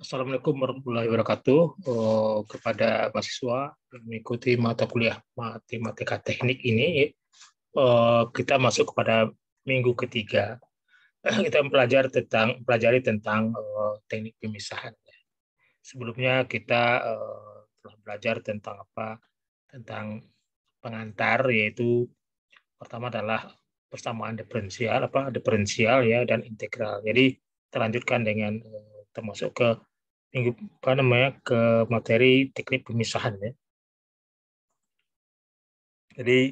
Assalamualaikum warahmatullahi wabarakatuh. Kepada mahasiswa yang mengikuti mata kuliah matematika teknik ini, kita masuk kepada minggu ketiga. Kita pelajari tentang teknik pemisahan. Sebelumnya kita telah belajar tentang apa? Tentang pengantar, yaitu pertama adalah persamaan diferensial ya, dan integral. Jadi kita lanjutkan dengan termasuk ke ke materi teknik pemisahan ya. Jadi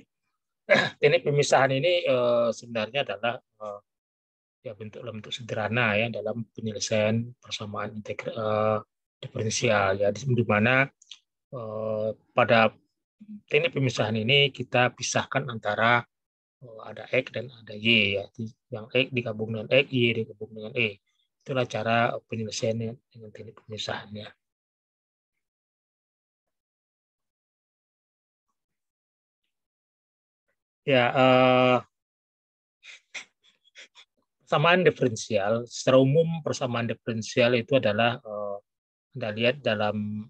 teknik pemisahan ini sebenarnya adalah ya bentuk sederhana ya dalam penyelesaian persamaan diferensial ya, di mana pada teknik pemisahan ini kita pisahkan antara ada X dan ada Y ya. Yang X digabung dengan X, Y digabung dengan E. Itulah cara penyelesaiannya dengan teknik pemisahannya. Ya, persamaan diferensial, secara umum persamaan diferensial itu adalah Anda lihat dalam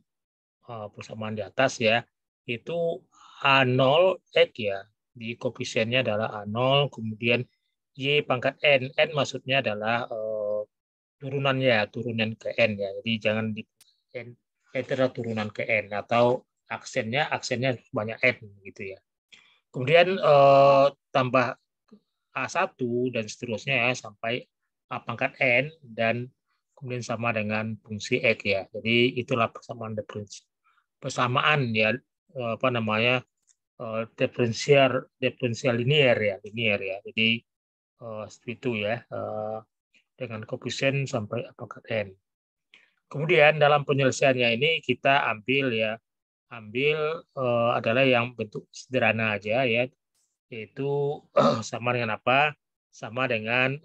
persamaan di atas ya, itu A0 X ya, di koefisiennya adalah A0, kemudian Y pangkat N, N maksudnya adalah turunan ke N ya, jadi jangan di N, itu adalah turunan ke N, atau aksennya banyak N gitu ya. Kemudian tambah A1 dan seterusnya ya, sampai A pangkat N dan kemudian sama dengan fungsi X ya. Jadi itulah persamaan diferensial. Persamaan ya, apa namanya, diferensial linier ya. Jadi seperti itu ya, dengan koefisien sampai A pangkat N. Kemudian dalam penyelesaiannya ini kita ambil adalah yang bentuk sederhana aja ya, yaitu sama dengan apa? Sama dengan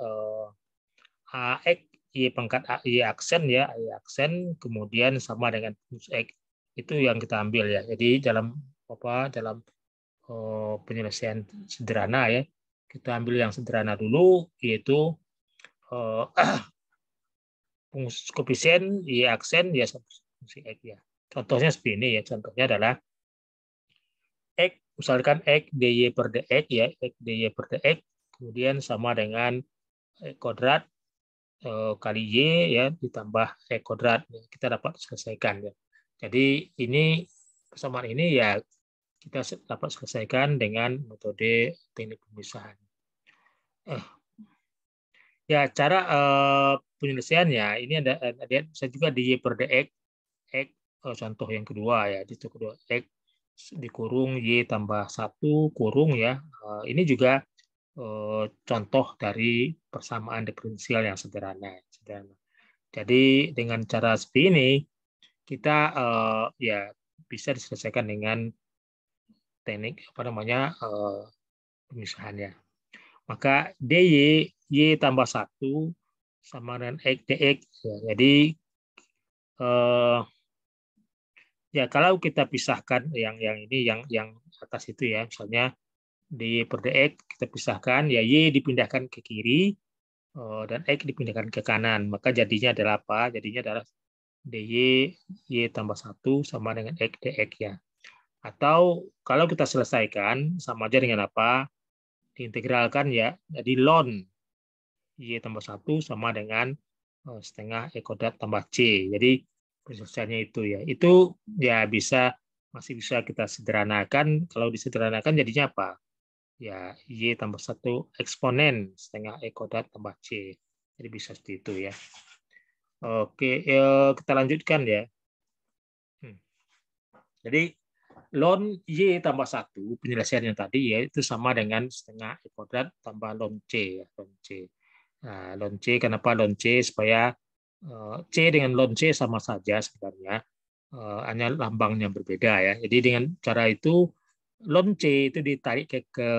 AX Y pangkat Y aksen ya, Y aksen, kemudian sama dengan plus X. Itu yang kita ambil ya. Jadi dalam penyelesaian sederhana ya, kita ambil yang sederhana dulu, yaitu koefisien Y aksen ya fungsi X ya. Contohnya seperti ini ya. Contohnya adalah X, misalkan X dy per dx ya, X dy per dx, kemudian sama dengan X kuadrat kali Y ya, ditambah X kuadrat. Kita dapat selesaikan ya. Jadi ini persamaan ini ya kita dapat selesaikan dengan metode teknik pemisahan. Ya, cara penyelesaiannya ini ada bisa juga di Y per dx, X contoh yang kedua ya, itu kedua X dikurung Y tambah 1 kurung ya. Ini juga contoh dari persamaan diferensial yang sederhana. Jadi dengan cara seperti ini kita ya bisa diselesaikan dengan teknik pemisahannya. Maka dy Y tambah 1 sama dengan X dx ya. Jadi ya kalau kita pisahkan yang ini yang atas itu ya, misalnya dy per dx kita pisahkan ya, Y dipindahkan ke kiri dan X dipindahkan ke kanan, maka jadinya adalah apa? Jadinya adalah dy Y tambah 1 sama dengan X dx ya. Atau kalau kita selesaikan sama aja dengan apa? Diintegralkan ya. Jadi ln Y tambah 1 sama dengan setengah E kuadrat tambah C. Jadi penyelesaiannya itu ya. Itu ya masih bisa kita sederhanakan. Kalau disederhanakan jadinya apa? Ya, Y tambah 1 eksponen setengah E kuadrat tambah C. Jadi bisa seperti itu ya. Oke, kita lanjutkan ya. Jadi ln Y tambah 1, penyelesaiannya tadi ya, itu sama dengan setengah E kuadrat tambah ln C. Ya, ln C. Nah, ln C, kenapa ln C? Supaya C dengan ln C sama saja sebenarnya, hanya lambangnya berbeda ya. Jadi dengan cara itu ln C itu ditarik ke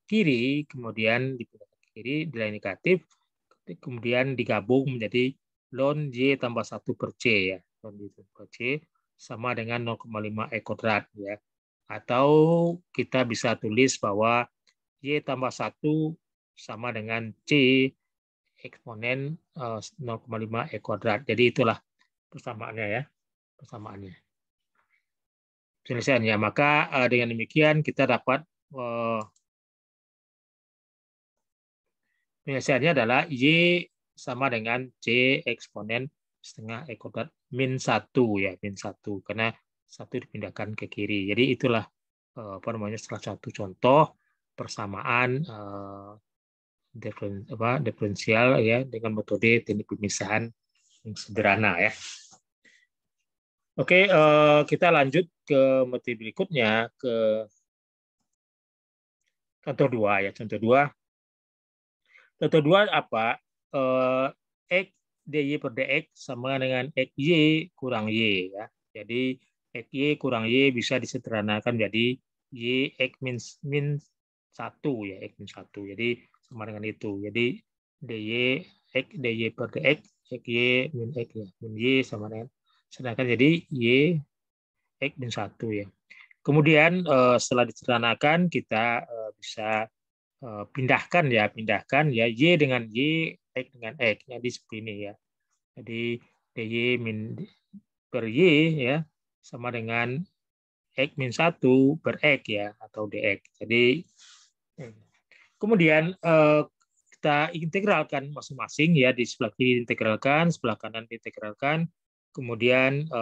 kiri, kemudian dipindah ke kiri, nilai negatif, kemudian digabung menjadi ln Y tambah 1 per C ya. Ln Y per C sama dengan 0,5 E kuadrat ya. Atau kita bisa tulis bahwa Y tambah 1 sama dengan C eksponen 0,5 E kuadrat. Jadi itulah persamaannya ya, persamaannya. Penyelesaiannya. Maka dengan demikian kita dapat penyelesaiannya adalah Y sama dengan C eksponen setengah E kuadrat min 1 ya, min 1 karena 1 dipindahkan ke kiri. Jadi itulah apa namanya salah satu contoh persamaan diferensial ya dengan metode teknik pemisahan yang sederhana ya. Oke, kita lanjut ke materi berikutnya ke contoh 2 ya, contoh 2. Contoh 2 apa? X dy per dx sama dengan xy kurang y ya. Jadi xy kurang y bisa disederhanakan jadi y x min 1 ya, x min 1. Jadi sama dengan itu. Jadi dy x dy per dx xy min x ya. Min y sama dengan sedangkan jadi y x min 1 ya. Kemudian setelah disederhanakan kita bisa pindahkan ya y dengan y, x dengan x. Jadi seperti ini ya. Jadi dy min per y ya sama dengan x min 1 per x ya atau dx. Jadi kemudian kita integralkan masing-masing ya, di sebelah kiri integralkan, sebelah kanan integralkan. Kemudian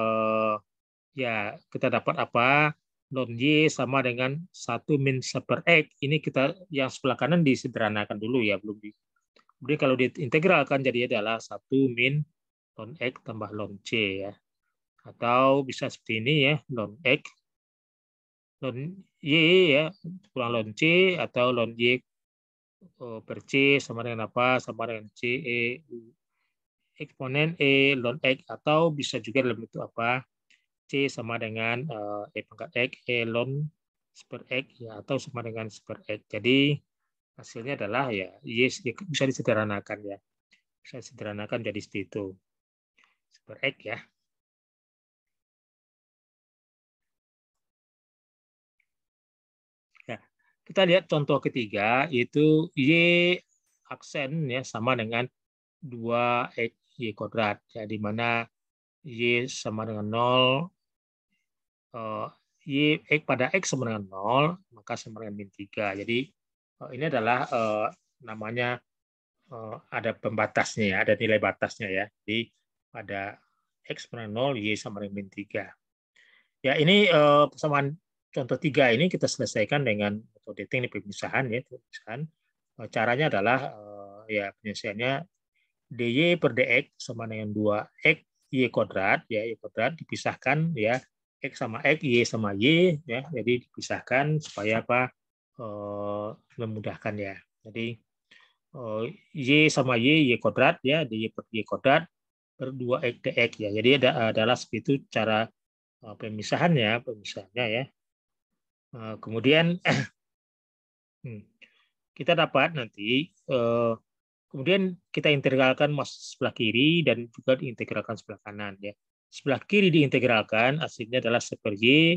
ya kita dapat apa? Ln y sama dengan 1 min 1 per x. Ini kita yang sebelah kanan disederhanakan dulu ya, belum di. Kemudian kalau diintegralkan jadi adalah 1 min ln x tambah ln c ya. Atau bisa seperti ini ya, ln x ln y ya kurang ln c atau ln y per c sama dengan apa? Sama dengan c eksponen e ln x atau bisa juga dalam bentuk apa? C sama dengan E pangkat X, E ln per X, ya, atau sama dengan per X. Jadi hasilnya adalah ya yes, bisa disederhanakan ya. Bisa disederhanakan jadi seperti itu. Per X ya. Ya. Kita lihat contoh ketiga, yaitu Y aksen ya sama dengan 2X Y kuadrat. Ya, di mana Y sama dengan 0, Y X pada X sama dengan 0, maka sama dengan min 3. Jadi ini adalah namanya ada pembatasnya ya, ada nilai batasnya ya. Jadi pada X sama dengan 0, Y sama dengan min 3. Ya, ini persamaan contoh 3 ini kita selesaikan dengan metode teknik pemisahan ya. Pemisahan. Caranya adalah ya penyelesaiannya dy per dx sama dengan 2x y kuadrat ya, y kuadrat dipisahkan ya, x sama x, y sama y ya. Jadi dipisahkan supaya apa? Memudahkan ya. Jadi y sama y kuadrat ya, dy per y kuadrat per 2x dx ya. Jadi adalah seperti itu cara pemisahannya ya. Kemudian kita dapat nanti kemudian kita integralkan sebelah kiri dan juga diintegralkan sebelah kanan ya. Sebelah kiri diintegralkan hasilnya adalah per y,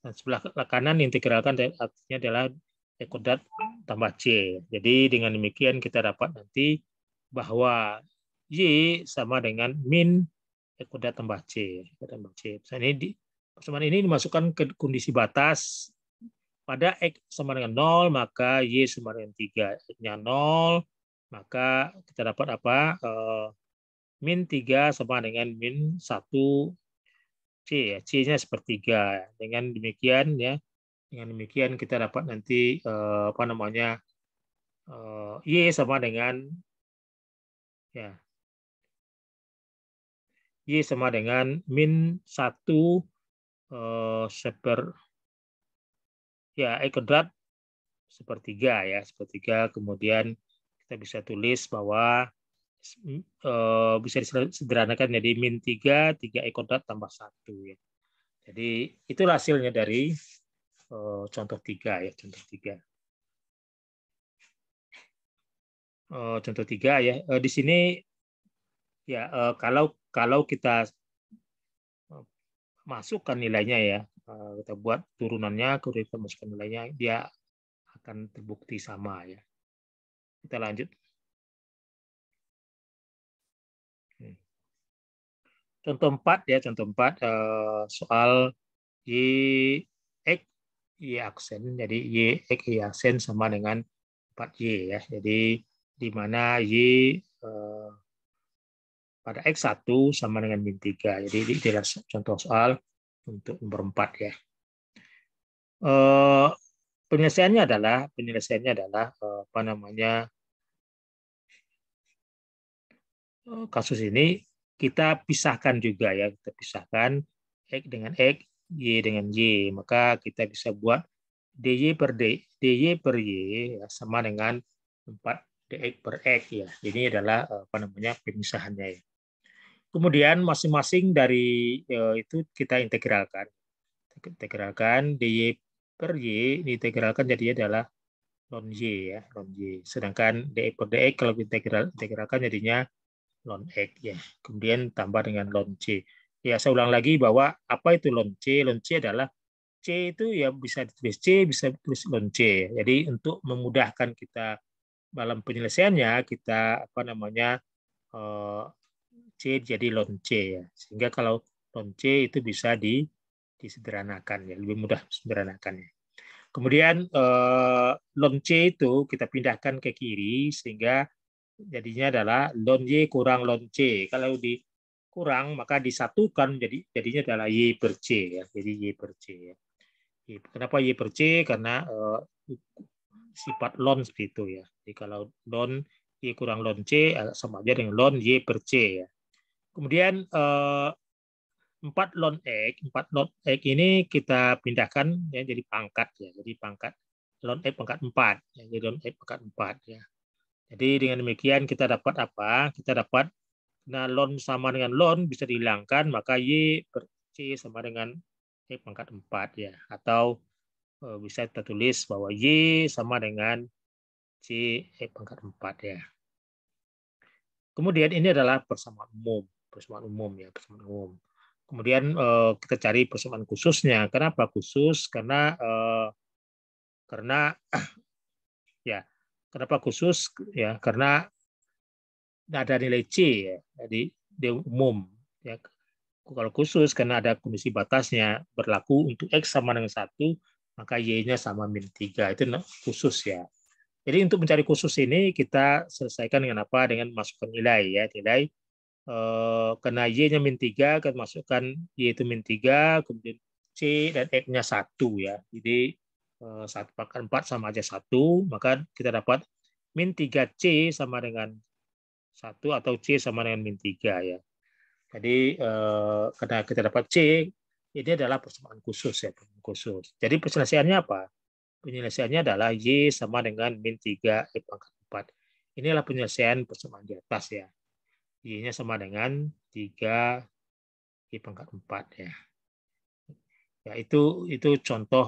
dan sebelah kanan diintegralkan artinya adalah e kuadrat tambah c. Jadi dengan demikian kita dapat nanti bahwa y sama dengan min e kuadrat tambah c. Persamaan ini dimasukkan ke kondisi batas. Pada X sama dengan 0, maka Y sama dengan 3. X-nya 0, maka kita dapat apa? Min 3 sama dengan min 1 C. Ya. C-nya sepertiga. Dengan demikian ya, dengan demikian kita dapat nanti apa namanya? Y sama dengan ya, Y sama dengan min 1 ya, E kuadrat sepertiga ya, sepertiga. Kemudian kita bisa tulis bahwa bisa disederhanakan jadi min 3 E kuadrat tambah 1 ya. Jadi itulah hasilnya dari contoh 3 ya, contoh 3. Contoh 3 ya. Di sini ya kalau kita masukkan nilainya ya, kita buat turunannya, kemudian kita masukkan nilainya, dia akan terbukti sama ya. Kita lanjut. contoh 4 ya, contoh 4 soal Y X Y aksen. Jadi Y X Y aksen sama dengan 4Y ya. Jadi di mana Y pada X1 sama dengan min 3. Jadi ini adalah contoh soal untuk nomor 4 ya. Penyelesaiannya adalah apa namanya, kasus ini kita pisahkan juga ya, kita pisahkan X dengan X, Y dengan Y. Maka kita bisa buat DY per Y ya, sama dengan 4 DX per X ya. Ini adalah apa namanya, pemisahannya ya. Kemudian masing-masing dari itu kita integralkan. Integralkan DY per Y, diintegralkan jadinya adalah ln Y ya, ln Y. Sedangkan DX per DX kalau integralkan jadinya ln X ya. Kemudian tambah dengan ln C. Ya, saya ulang lagi bahwa apa itu ln C? Ln C adalah C itu ya bisa ditulis C, bisa ditulis ln C. Jadi untuk memudahkan kita dalam penyelesaiannya, kita apa namanya, C jadi ln C ya. Sehingga kalau ln C itu bisa disederhanakan ya, lebih mudah sederhanakan ya. Kemudian ln C itu kita pindahkan ke kiri sehingga jadinya adalah ln Y kurang ln C. Kalau dikurang maka disatukan jadinya adalah Y per C ya. Jadi Y per C ya. Kenapa Y per C? Karena sifat ln seperti itu ya. Jadi kalau ln Y kurang ln C sama aja dengan ln Y per C ya. Kemudian 4 ln X ini kita pindahkan ya jadi pangkat ya. Jadi pangkat ln X pangkat 4 ya. Jadi ln X pangkat 4 ya. Jadi dengan demikian kita dapat apa? Kita dapat, nah ln sama dengan ln bisa dihilangkan, maka Y per C sama dengan X pangkat 4 ya. Atau bisa kita tulis bahwa Y sama dengan C X pangkat 4 ya. Kemudian ini adalah persamaan umum ya, persamaan umum. Kemudian kita cari persamaan khususnya. Kenapa khusus? Karena ya, kenapa khusus? Ya, karena ada nilai C ya. Jadi dia umum ya. Kalau khusus karena ada kondisi batasnya berlaku untuk X sama dengan 1, maka Y-nya sama min 3. Itu khusus ya. Jadi untuk mencari khusus ini kita selesaikan dengan apa? Dengan masukkan nilai ya, nilai karena Y-nya min 3, kita masukkan Y itu min 3, kemudian C dan X-nya 1 ya. Jadi 1 pangkat 4 sama aja 1, maka kita dapat min 3C sama dengan 1 atau C sama dengan min 3 ya. Jadi karena kita dapat C, ini adalah persamaan khusus ya, khusus. Jadi penyelesaiannya apa? Penyelesaiannya adalah Y sama dengan min 3 X pangkat 4. Inilah penyelesaian persamaan di atas ya. Y-nya sama dengan 3 Y pangkat 4 ya. Ya, itu contoh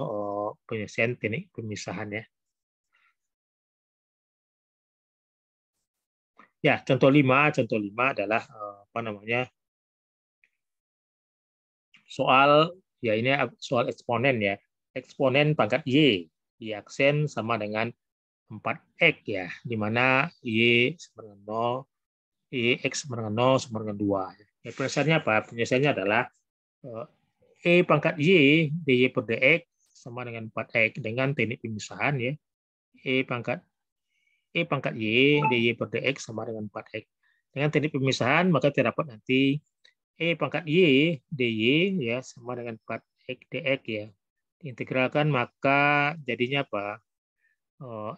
penyelesaian teknik pemisahan ya. Ya, contoh 5 adalah apa namanya? Soal ya, ini soal eksponen ya. Eksponen pangkat Y. Y aksen sama dengan 4X ya, di mana Y sama dengan 0, Y X sama dengan 0 sama dengan 2. Ya, penyelesaiannya apa? Penyelesaiannya adalah E pangkat Y dy per dx sama dengan 4X dengan teknik pemisahan ya. E pangkat Y dy per dx sama dengan 4X. Dengan teknik pemisahan maka terdapat nanti E pangkat Y dy ya sama dengan 4X dx ya. Diintegralkan maka jadinya apa?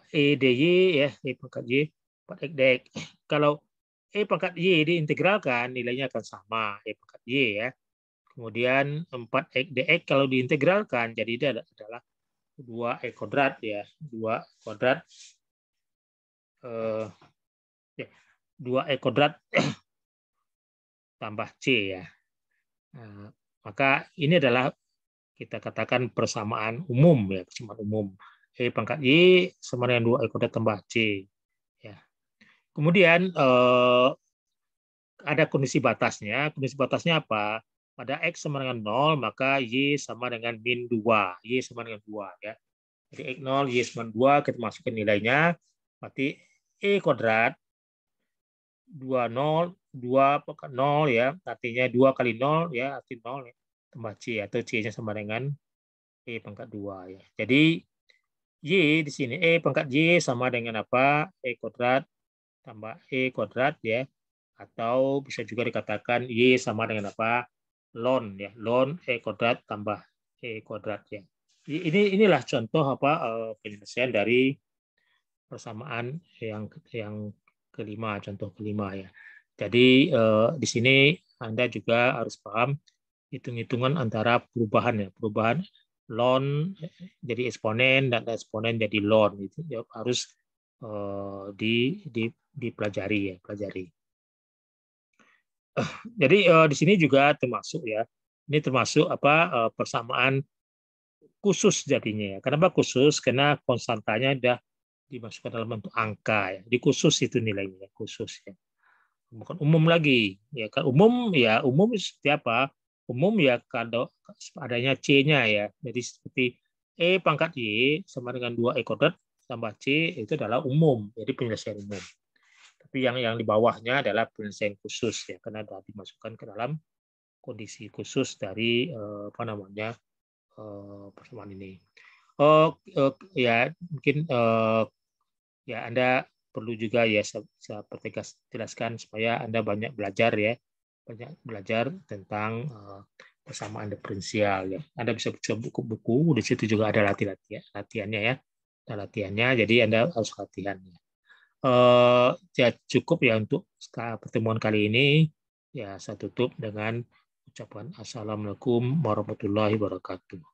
E dy ya, E pangkat Y 4X dx. Kalau E pangkat Y diintegralkan nilainya akan sama E pangkat Y ya. Kemudian 4X dx kalau diintegralkan jadi dia adalah 2X kuadrat ya, 2 kuadrat 2X kuadrat tambah C ya. Nah, maka ini adalah kita katakan persamaan umum ya, persamaan umum. E pangkat Y sama dengan 2X kuadrat tambah C ya. Kemudian ada kondisi batasnya. Kondisi batasnya apa? Pada X sama dengan 0, maka Y sama dengan min 2. Y sama dengan 2 ya. Jadi X 0, Y sama 2, kita masukkan nilainya. Berarti E kuadrat 2 pangkat 0 ya, artinya 2 kali 0 ya, arti 0 ya, tambah C atau C-nya sama dengan E pangkat 2 ya. Jadi Y di sini E pangkat Y sama dengan apa? E kuadrat tambah E kuadrat ya. Atau bisa juga dikatakan Y sama dengan apa? Ln ya. Ln E kuadrat tambah E kuadrat ya. Inilah contoh apa penyelesaian dari persamaan yang kelima, contoh kelima ya. Jadi di sini Anda juga harus paham hitung-hitungan antara perubahan ya, perubahan ln jadi eksponen dan eksponen jadi ln itu ya, harus dipelajari ya, pelajari. Jadi di sini juga termasuk ya, ini termasuk apa persamaan khusus jadinya ya. Kenapa khusus? Karena konstantanya sudah dimasukkan dalam bentuk angka ya. Di khusus itu nilainya khusus ya. Bukan umum lagi ya kan, umum seperti apa? Umum ya kalau adanya C-nya ya. Jadi seperti E pangkat Y sama dengan 2E kuadrat tambah C itu adalah umum. Jadi penyelesaian umum. Tapi yang di bawahnya adalah penyelesaian khusus ya, karena sudah dimasukkan ke dalam kondisi khusus dari apa namanya persamaan ini. Ya mungkin ya Anda perlu juga ya saya pertegas jelaskan supaya Anda banyak belajar ya, banyak belajar tentang persamaan diferensial ya. Anda bisa baca buku-buku, di situ juga ada latihannya ya, ada latihannya, jadi Anda harus latihan. Ya cukup ya untuk pertemuan kali ini. Ya saya tutup dengan ucapan Assalamualaikum warahmatullahi wabarakatuh.